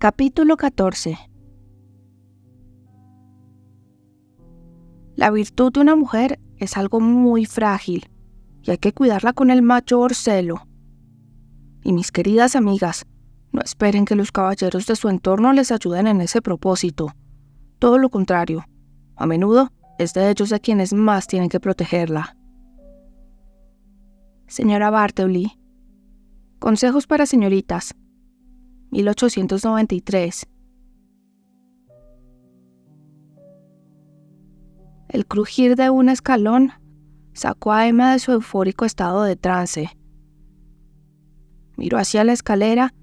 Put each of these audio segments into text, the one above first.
Capítulo 14. La virtud de una mujer es algo muy frágil y hay que cuidarla con el mayor celo. Y mis queridas amigas, no esperen que los caballeros de su entorno les ayuden en ese propósito. Todo lo contrario, a menudo es de ellos de quienes más tienen que protegerla. Señora Bartleby. Consejos para señoritas. 1893. El crujir de un escalón sacó a Emma de su eufórico estado de trance. Miró hacia la escalera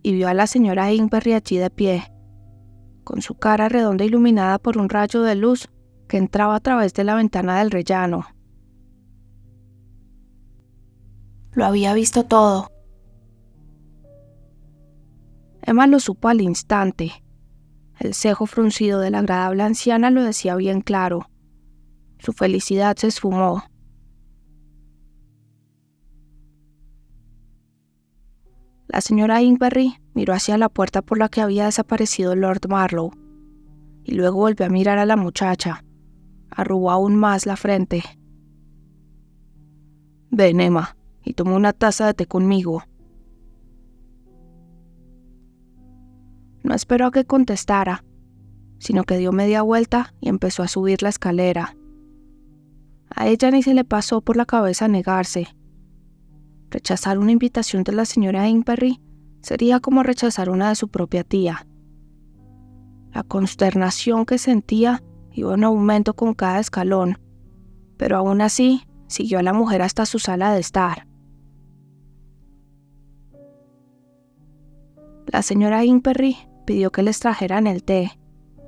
y vio a la señora Ingberry allí de pie, con su cara redonda iluminada por un rayo de luz que entraba a través de la ventana del rellano. Lo había visto todo. Emma lo supo al instante. El cejo fruncido de la agradable anciana lo decía bien claro. Su felicidad se esfumó. La señora Ingberry miró hacia la puerta por la que había desaparecido Lord Marlowe, y luego volvió a mirar a la muchacha. Arrugó aún más la frente. «Ven, Emma, y toma una taza de té conmigo». No esperó a que contestara, sino que dio media vuelta y empezó a subir la escalera. A ella ni se le pasó por la cabeza negarse. Rechazar una invitación de la señora Ingberry sería como rechazar una de su propia tía. La consternación que sentía iba en aumento con cada escalón, pero aún así siguió a la mujer hasta su sala de estar. La señora Ingberry pidió que les trajeran el té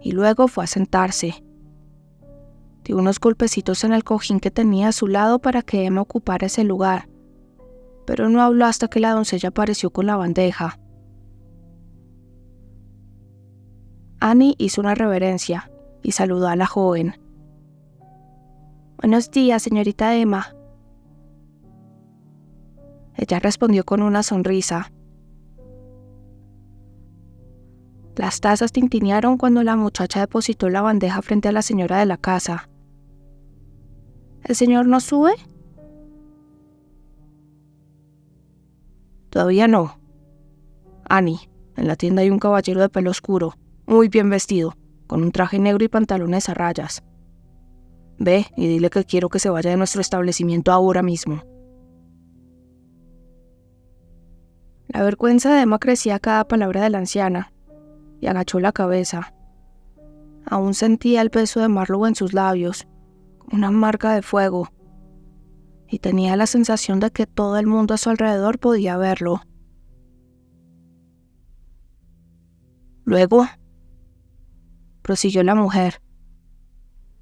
y luego fue a sentarse. Dio unos golpecitos en el cojín que tenía a su lado para que Emma ocupara ese lugar, pero no habló hasta que la doncella apareció con la bandeja. Annie hizo una reverencia y saludó a la joven. «Buenos días, señorita Emma». Ella respondió con una sonrisa. Las tazas tintinearon cuando la muchacha depositó la bandeja frente a la señora de la casa. «¿El señor no sube?» «Todavía no. Annie, en la tienda hay un caballero de pelo oscuro, muy bien vestido, con un traje negro y pantalones a rayas. Ve y dile que quiero que se vaya de nuestro establecimiento ahora mismo». La vergüenza de Emma crecía a cada palabra de la anciana, y agachó la cabeza. Aún sentía el beso de Marlowe en sus labios, como una marca de fuego, y tenía la sensación de que todo el mundo a su alrededor podía verlo. «Luego», prosiguió la mujer,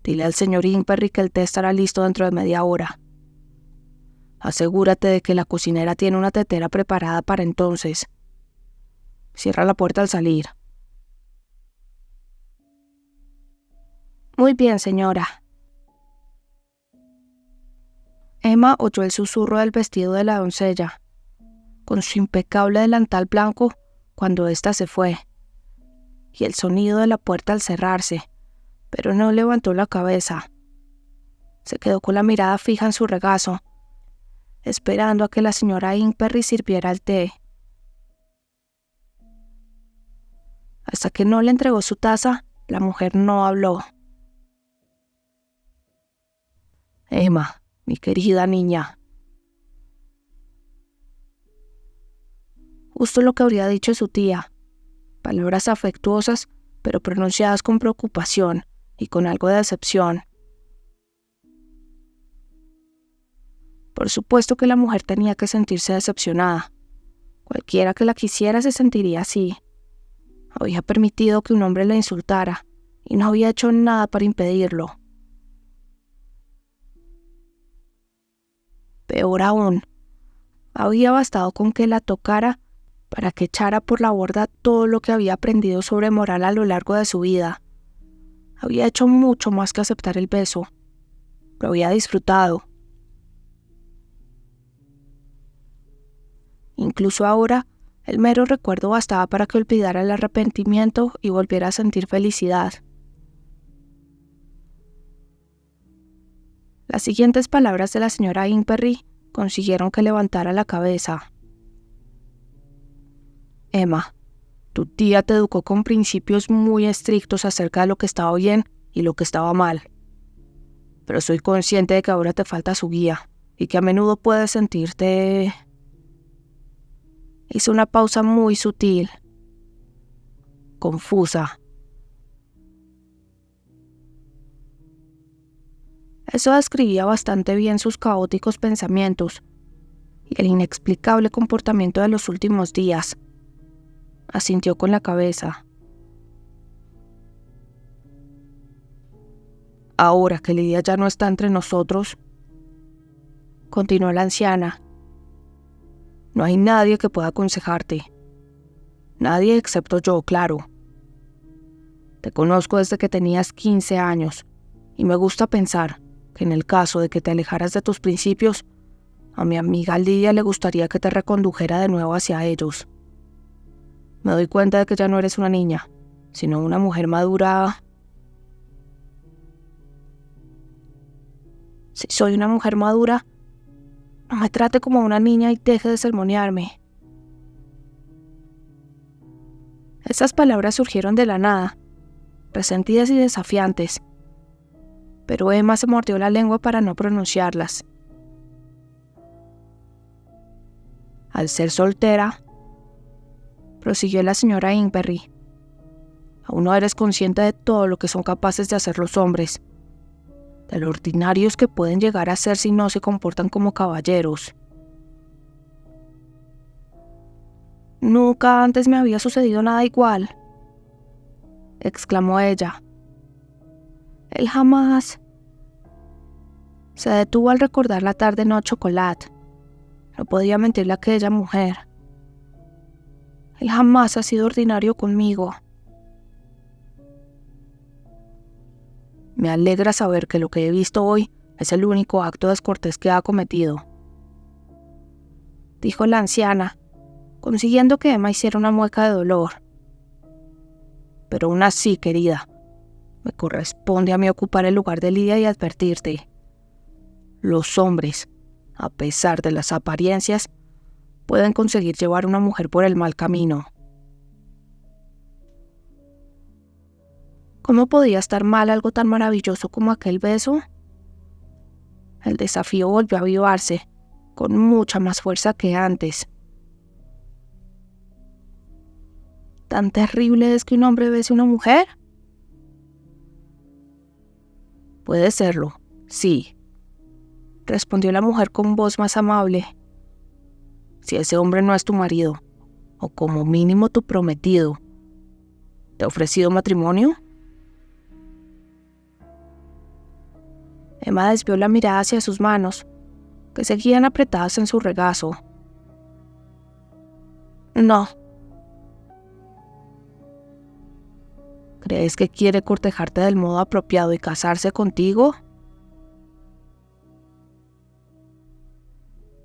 «dile al señor Ingberry que el té estará listo dentro de media hora. Asegúrate de que la cocinera tiene una tetera preparada para entonces. Cierra la puerta al salir». «Muy bien, señora». Emma oyó el susurro del vestido de la doncella, con su impecable delantal blanco cuando ésta se fue, y el sonido de la puerta al cerrarse, pero no levantó la cabeza. Se quedó con la mirada fija en su regazo, esperando a que la señora Ingberry sirviera el té. Hasta que no le entregó su taza, la mujer no habló. «Emma, mi querida niña». Justo lo que habría dicho su tía. Palabras afectuosas, pero pronunciadas con preocupación y con algo de decepción. Por supuesto que la mujer tenía que sentirse decepcionada. Cualquiera que la quisiera se sentiría así. Había permitido que un hombre la insultara y no había hecho nada para impedirlo. Peor aún, había bastado con que la tocara para que echara por la borda todo lo que había aprendido sobre moral a lo largo de su vida. Había hecho mucho más que aceptar el beso. Lo había disfrutado. Incluso ahora, El mero recuerdo bastaba para que olvidara el arrepentimiento y volviera a sentir felicidad. Las siguientes palabras de la señora Imperry consiguieron que levantara la cabeza. Emma, tu tía te educó con principios muy estrictos acerca de lo que estaba bien y lo que estaba mal. Pero soy consciente de que ahora te falta su guía y que a menudo puedes sentirte... Hizo una pausa muy sutil, confusa. Eso describía bastante bien sus caóticos pensamientos y el inexplicable comportamiento de los últimos días. Asintió con la cabeza. Ahora que Lidia ya no está entre nosotros, continuó la anciana, no hay nadie que pueda aconsejarte. Nadie excepto yo, claro. Te conozco desde que tenías 15 años y me gusta pensar que en el caso de que te alejaras de tus principios, a mi amiga Lidia le gustaría que te recondujera de nuevo hacia ellos. Me doy cuenta de que ya no eres una niña, sino una mujer madura. Si soy una mujer madura, no me trate como una niña y deje de sermonearme. Esas palabras surgieron de la nada, resentidas y desafiantes, pero Emma se mordió la lengua para no pronunciarlas. Al ser soltera, prosiguió la señora Imperry, aún no eres consciente de todo lo que son capaces de hacer los hombres, de lo ordinarios que pueden llegar a ser si no se comportan como caballeros. Nunca antes me había sucedido nada igual, exclamó ella. Él jamás... Se detuvo al recordar la tarde en chocolate. No podía mentirle a aquella mujer. Él jamás ha sido ordinario conmigo. Me alegra saber que lo que he visto hoy es el único acto descortés que ha cometido, dijo la anciana, consiguiendo que Emma hiciera una mueca de dolor. Pero aún así, querida, me corresponde a mí ocupar el lugar de Lidia y advertirte. Los hombres, a pesar de las apariencias, pueden conseguir llevar a una mujer por el mal camino. ¿Cómo podía estar mal algo tan maravilloso como aquel beso? El desafío volvió a avivarse, con mucha más fuerza que antes. ¿Tan terrible es que un hombre bese a una mujer? Puede serlo, sí, respondió la mujer con voz más amable. Si ese hombre no es tu marido, o como mínimo tu prometido, ¿te ha ofrecido matrimonio? Emma desvió la mirada hacia sus manos, que seguían apretadas en su regazo. No. ¿Crees que quiere cortejarte del modo apropiado y casarse contigo?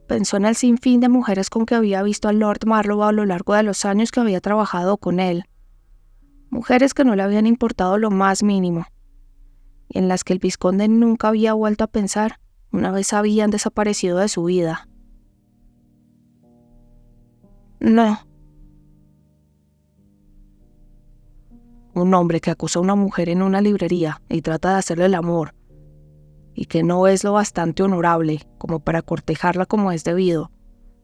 Pensó en el sinfín de mujeres con que había visto a Lord Marlowe a lo largo de los años que había trabajado con él. Mujeres que no le habían importado lo más mínimo, y en las que el vizconde nunca había vuelto a pensar una vez habían desaparecido de su vida. No. Un hombre que acusa a una mujer en una librería y trata de hacerle el amor, y que no es lo bastante honorable como para cortejarla como es debido,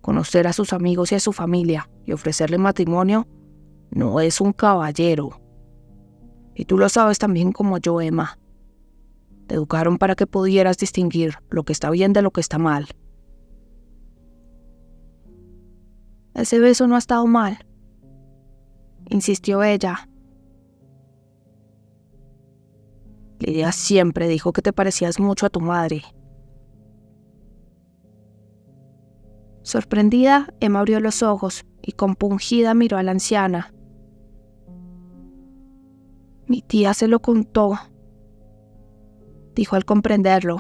conocer a sus amigos y a su familia y ofrecerle matrimonio, no es un caballero. Y tú lo sabes tan bien como yo, Emma. Te educaron para que pudieras distinguir lo que está bien de lo que está mal. Ese beso no ha estado mal, insistió ella. Lidia siempre dijo que te parecías mucho a tu madre. Sorprendida, Emma abrió los ojos y compungida miró a la anciana. Mi tía se lo contó, dijo al comprenderlo.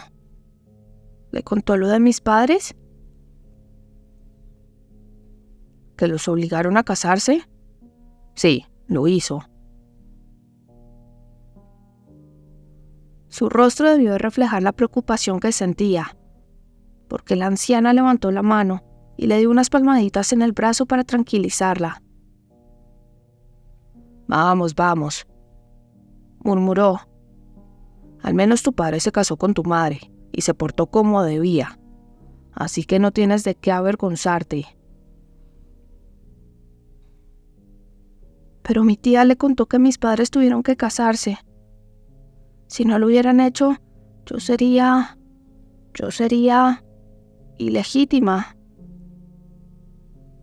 ¿Le contó lo de mis padres? ¿Que los obligaron a casarse? Sí, lo hizo. Su rostro debió de reflejar la preocupación que sentía, porque la anciana levantó la mano y le dio unas palmaditas en el brazo para tranquilizarla. Vamos, vamos, murmuró. Al menos tu padre se casó con tu madre y se portó como debía, así que no tienes de qué avergonzarte. Pero mi tía le contó que mis padres tuvieron que casarse. Si no lo hubieran hecho, yo sería ilegítima.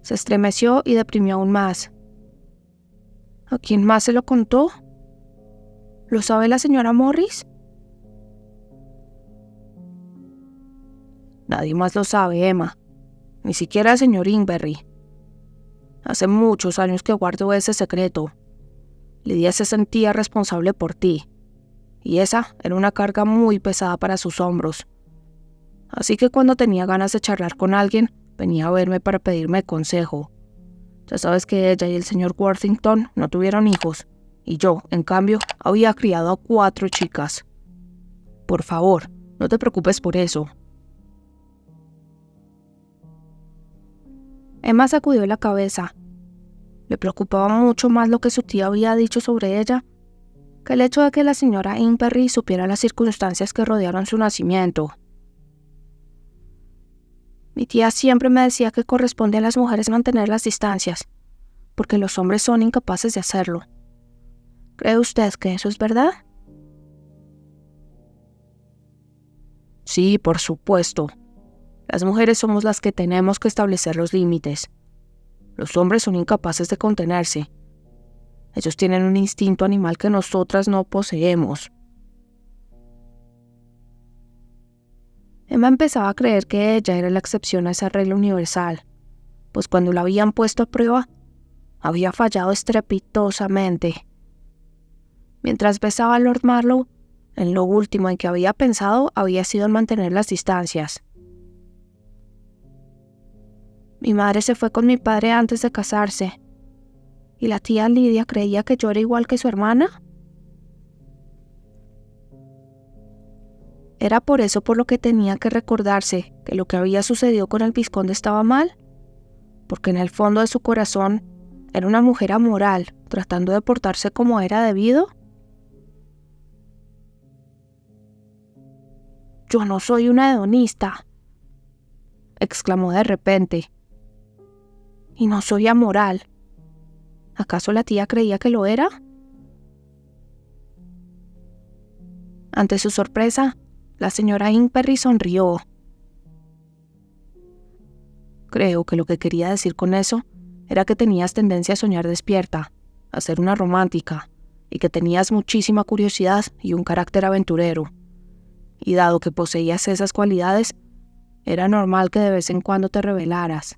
Se estremeció y deprimió aún más. ¿A quién más se lo contó? ¿Lo sabe la señora Morris? Nadie más lo sabe, Emma. Ni siquiera el señor Ingberry. Hace muchos años que guardo ese secreto. Lidia se sentía responsable por ti, y esa era una carga muy pesada para sus hombros. Así que cuando tenía ganas de charlar con alguien, venía a verme para pedirme consejo. Ya sabes que ella y el señor Worthington no tuvieron hijos, y yo, en cambio, había criado a 4 chicas. Por favor, no te preocupes por eso. Emma sacudió la cabeza. Le preocupaba mucho más lo que su tía había dicho sobre ella que el hecho de que la señora Ingberry supiera las circunstancias que rodearon su nacimiento. Mi tía siempre me decía que corresponde a las mujeres mantener las distancias, porque los hombres son incapaces de hacerlo. ¿Cree usted que eso es verdad? Sí, por supuesto. Las mujeres somos las que tenemos que establecer los límites. Los hombres son incapaces de contenerse. Ellos tienen un instinto animal que nosotras no poseemos. Emma empezaba a creer que ella era la excepción a esa regla universal, pues cuando la habían puesto a prueba, había fallado estrepitosamente. Mientras besaba a Lord Marlowe, en lo último en que había pensado había sido en mantener las distancias. Mi madre se fue con mi padre antes de casarse, y la tía Lidia creía que yo era igual que su hermana. ¿Era por eso por lo que tenía que recordarse que lo que había sucedido con el vizconde estaba mal? Porque en el fondo de su corazón era una mujer amoral, tratando de portarse como era debido. «Yo no soy una hedonista», exclamó de repente. «Y no soy amoral. ¿Acaso la tía creía que lo era?» Ante su sorpresa, la señora Ingberry sonrió. Creo que lo que quería decir con eso era que tenías tendencia a soñar despierta, a ser una romántica, y que tenías muchísima curiosidad y un carácter aventurero. Y dado que poseías esas cualidades, era normal que de vez en cuando te rebelaras.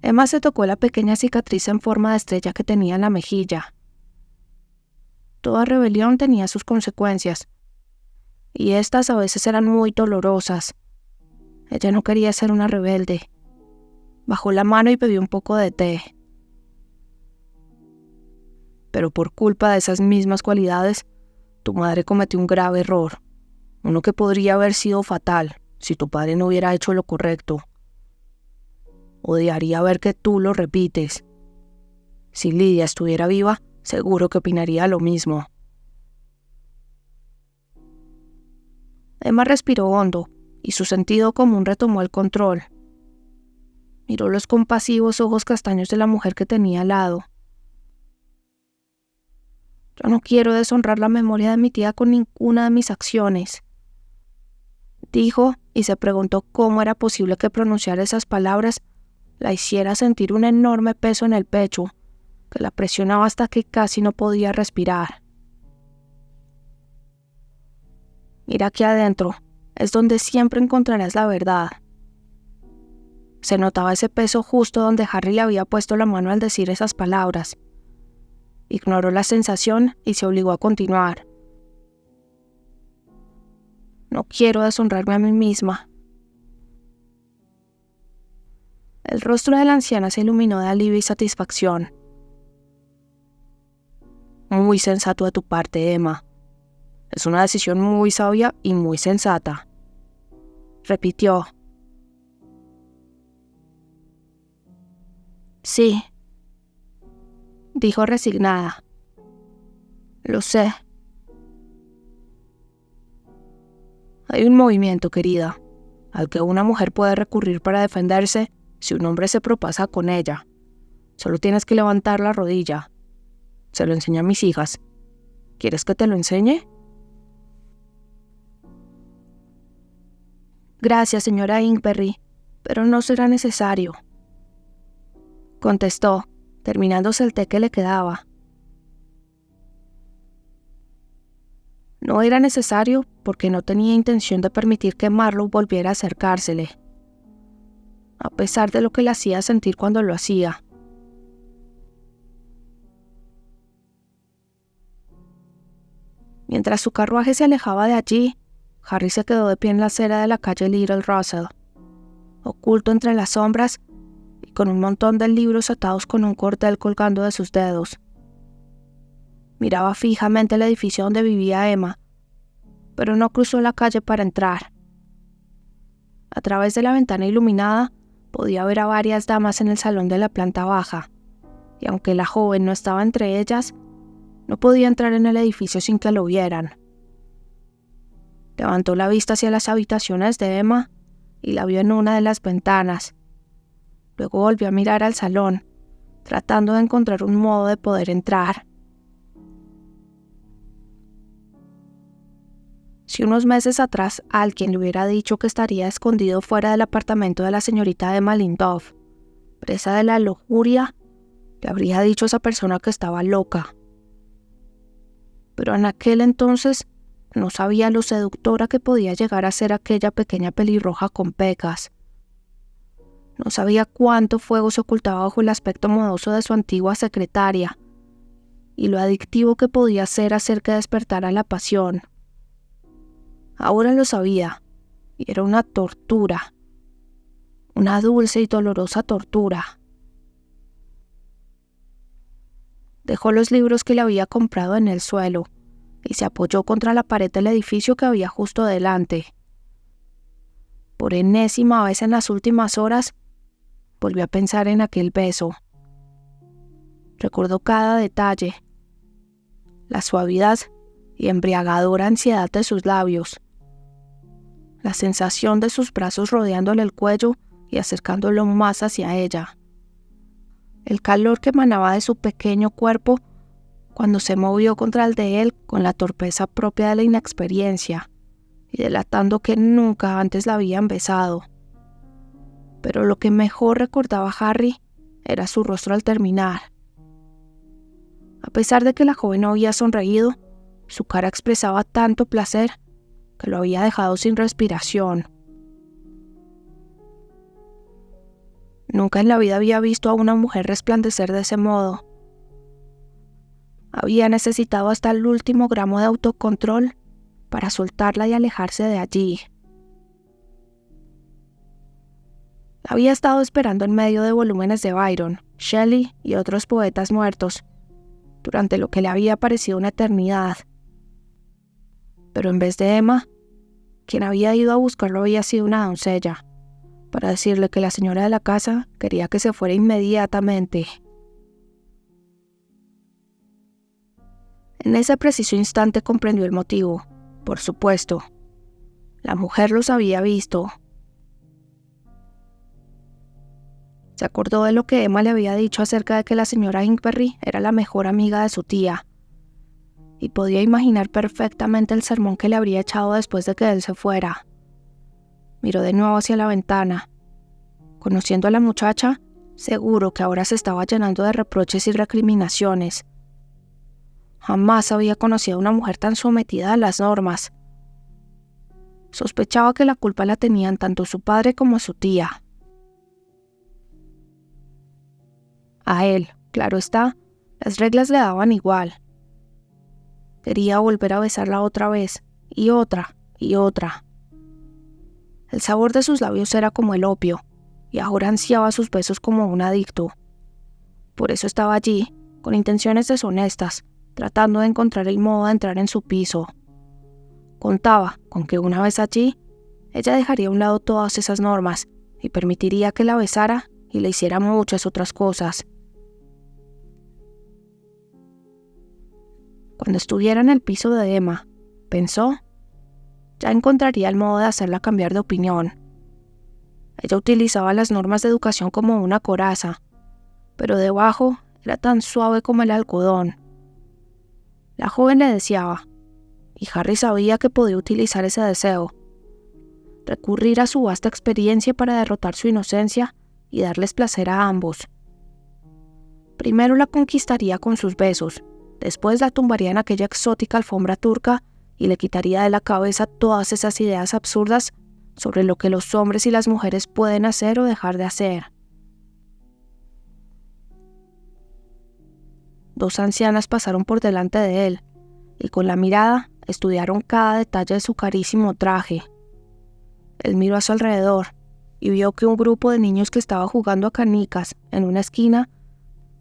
Emma se tocó la pequeña cicatriz en forma de estrella que tenía en la mejilla. Toda rebelión tenía sus consecuencias, y estas a veces eran muy dolorosas. Ella no quería ser una rebelde. Bajó la mano y bebió un poco de té. Pero por culpa de esas mismas cualidades, tu madre cometió un grave error, uno que podría haber sido fatal si tu padre no hubiera hecho lo correcto. Odiaría ver que tú lo repites. Si Lidia estuviera viva, seguro que opinaría lo mismo. Emma respiró hondo y su sentido común retomó el control. Miró los compasivos ojos castaños de la mujer que tenía al lado. Yo no quiero deshonrar la memoria de mi tía con ninguna de mis acciones, dijo, y se preguntó cómo era posible que pronunciar esas palabras la hiciera sentir un enorme peso en el pecho, que la presionaba hasta que casi no podía respirar. Mira aquí adentro, es donde siempre encontrarás la verdad. Se notaba ese peso justo donde Harry le había puesto la mano al decir esas palabras. Ignoró la sensación y se obligó a continuar. No quiero deshonrarme a mí misma. El rostro de la anciana se iluminó de alivio y satisfacción. Muy sensato de tu parte, Emma. Es una decisión muy sabia y muy sensata, repitió. Sí, dijo resignada. Lo sé. Hay un movimiento, querida, al que una mujer puede recurrir para defenderse si un hombre se propasa con ella. Solo tienes que levantar la rodilla. Se lo enseñé a mis hijas. ¿Quieres que te lo enseñe? Gracias, señora Ingberry, pero no será necesario, contestó, terminándose el té que le quedaba. No era necesario porque no tenía intención de permitir que Marlowe volviera a acercársele, a pesar de lo que le hacía sentir cuando lo hacía. Mientras su carruaje se alejaba de allí, Harry se quedó de pie en la acera de la calle Little Russell, oculto entre las sombras y con un montón de libros atados con un cordel colgando de sus dedos. Miraba fijamente el edificio donde vivía Emma, pero no cruzó la calle para entrar. A través de la ventana iluminada podía ver a varias damas en el salón de la planta baja, y aunque la joven no estaba entre ellas, no podía entrar en el edificio sin que lo vieran. Levantó la vista hacia las habitaciones de Emma y la vio en una de las ventanas. Luego volvió a mirar al salón, tratando de encontrar un modo de poder entrar. Si unos meses atrás alguien le hubiera dicho que estaría escondido fuera del apartamento de la señorita Emma Lindorf, presa de la lujuria, le habría dicho a esa persona que estaba loca. Pero en aquel entonces no sabía lo seductora que podía llegar a ser aquella pequeña pelirroja con pecas. No sabía cuánto fuego se ocultaba bajo el aspecto modoso de su antigua secretaria, y lo adictivo que podía ser hacer que despertara la pasión. Ahora lo sabía, y era una tortura, una dulce y dolorosa tortura. Dejó los libros que le había comprado en el suelo y se apoyó contra la pared del edificio que había justo delante. Por enésima vez en las últimas horas, volvió a pensar en aquel beso. Recordó cada detalle, la suavidad y embriagadora ansiedad de sus labios, la sensación de sus brazos rodeándole el cuello y acercándolo más hacia ella, el calor que emanaba de su pequeño cuerpo cuando se movió contra el de él con la torpeza propia de la inexperiencia y delatando que nunca antes la habían besado. Pero lo que mejor recordaba Harry era su rostro al terminar. A pesar de que la joven no había sonreído, su cara expresaba tanto placer que lo había dejado sin respiración. Nunca en la vida había visto a una mujer resplandecer de ese modo. Había necesitado hasta el último gramo de autocontrol para soltarla y alejarse de allí. Había estado esperando en medio de volúmenes de Byron, Shelley y otros poetas muertos, durante lo que le había parecido una eternidad. Pero en vez de Emma, quien había ido a buscarlo había sido una doncella, para decirle que la señora de la casa quería que se fuera inmediatamente. En ese preciso instante comprendió el motivo. Por supuesto, la mujer los había visto. Se acordó de lo que Emma le había dicho acerca de que la señora Ingberry era la mejor amiga de su tía, y podía imaginar perfectamente el sermón que le habría echado después de que él se fuera. Miró de nuevo hacia la ventana. Conociendo a la muchacha, seguro que ahora se estaba llenando de reproches y recriminaciones. Jamás había conocido a una mujer tan sometida a las normas. Sospechaba que la culpa la tenían tanto su padre como su tía. A él, claro está, las reglas le daban igual. Quería volver a besarla otra vez, y otra, y otra. El sabor de sus labios era como el opio, y ahora ansiaba sus besos como un adicto. Por eso estaba allí, con intenciones deshonestas, tratando de encontrar el modo de entrar en su piso. Contaba con que una vez allí, ella dejaría a un lado todas esas normas y permitiría que la besara y le hiciera muchas otras cosas. Cuando estuviera en el piso de Emma, pensó, ya encontraría el modo de hacerla cambiar de opinión. Ella utilizaba las normas de educación como una coraza, pero debajo era tan suave como el algodón. La joven le deseaba, y Harry sabía que podía utilizar ese deseo, recurrir a su vasta experiencia para derrotar su inocencia y darles placer a ambos. Primero la conquistaría con sus besos, después la tumbaría en aquella exótica alfombra turca y le quitaría de la cabeza todas esas ideas absurdas sobre lo que los hombres y las mujeres pueden hacer o dejar de hacer. Dos ancianas pasaron por delante de él y con la mirada estudiaron cada detalle de su carísimo traje. Él miró a su alrededor y vio que un grupo de niños que estaba jugando a canicas en una esquina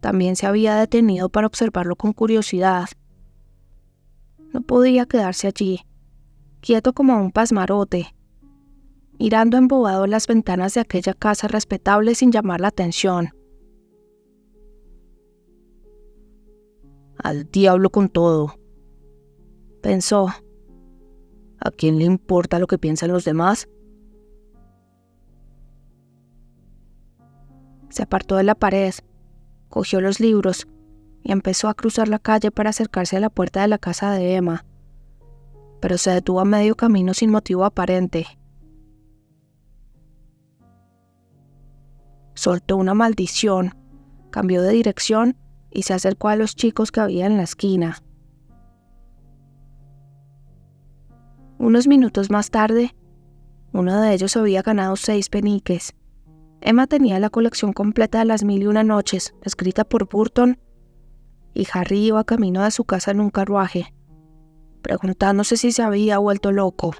también se había detenido para observarlo con curiosidad. No podía quedarse allí, quieto como un pasmarote, mirando embobado las ventanas de aquella casa respetable sin llamar la atención. «Al diablo con todo», pensó. «¿A quién le importa lo que piensan los demás?». Se apartó de la pared, cogió los libros y empezó a cruzar la calle para acercarse a la puerta de la casa de Emma, pero se detuvo a medio camino sin motivo aparente. Soltó una maldición, cambió de dirección y se acercó a los chicos que había en la esquina. Unos minutos más tarde, uno de ellos había ganado 6 peniques. Emma tenía la colección completa de Las 1001 noches, escrita por Burton, y Harry iba camino de su casa en un carruaje, preguntándose si se había vuelto loco.